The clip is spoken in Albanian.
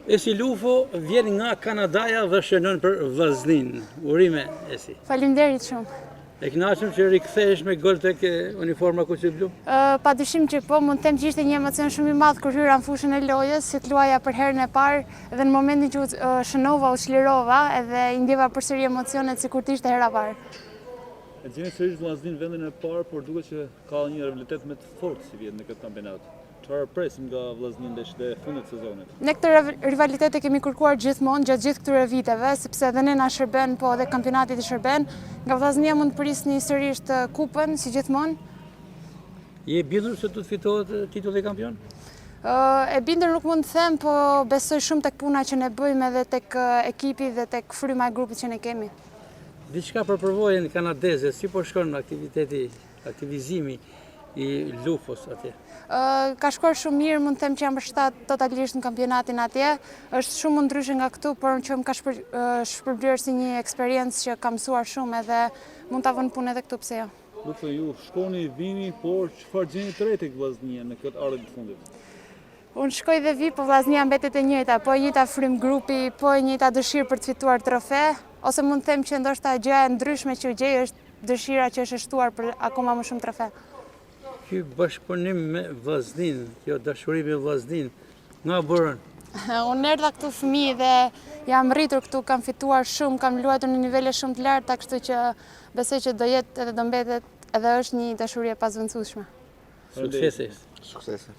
Esi Lufo vjen nga Kanadaja dhe shënon për vllaznin. Urime, Esi. Faleminderit shumë. E kënaqur që rikthehesh me gol tek uniforma kuqe blu? Padyshim që po, mund të them që ishte një emocion shumë i madh kur hyra në fushën e lojës, si të luaja për herën e parë dhe në momentin që u shënova, u çlirova edhe i ndjeva përsëri emocionet sikur të ishte hera e parë. E gjeni sërish vllaznin vendin e parë, por duket që ka një rivalitet më të fortë si vjet në këtë kampionat. Çfarë presim nga vllaznin ndeshjet e fundit të sezonit? Ne këtë rivalitet e kemi kërkuar gjithmonë gjatë gjithë këtyre viteve, sepse edhe ne na shërben, po edhe kampionati i shërben. Nga vllaznia mund të prisni sërish të kupën, si gjithmonë. Je bindur se do të fitohet titulli kampion? E bindur nuk mund të them, po besoj shumë tek puna që ne bëjmë edhe tek ekipi dhe tek fryma e grupit që ne kemi. Diçka për përvojën kanadeze, si po shkon aktivizimi i Lufos atje? Ka shkuar shumë mirë, mund të them që jam përshtat totalisht në kampionatin atje. Është shumë ndryshe nga këtu, por që më ka shpërblyer si një eksperiencë që kam mësuar shumë edhe mund ta vënë punë edhe këtu, pse jo. Lufo, ju shkoni, vini, por çfarë gjeni të re tek vllaznia në këtë ardhmë të fundit? Unë shkoj dhe vi, po vllaznia mbetet e njëjta, po e njëjta frym grupi, po e njëjta dëshirë për të fituar trofe, ose mund të them që ndoshta gjëja e ndryshme që u gjej është dëshira që është shtuar për akoma më shumë trofe. Ky bashkëpunim me vllaznin, kjo dashuri me vllaznin, nga bërën? Unë erdha këtu fëmijë dhe jam rritur këtu, kam fituar shumë, kam luajtur në nivele shumë të larta, kështu që besoj që do jetë edhe do mbetet edhe është një dashuri e pazvendësueshme. Suksese. Suksese.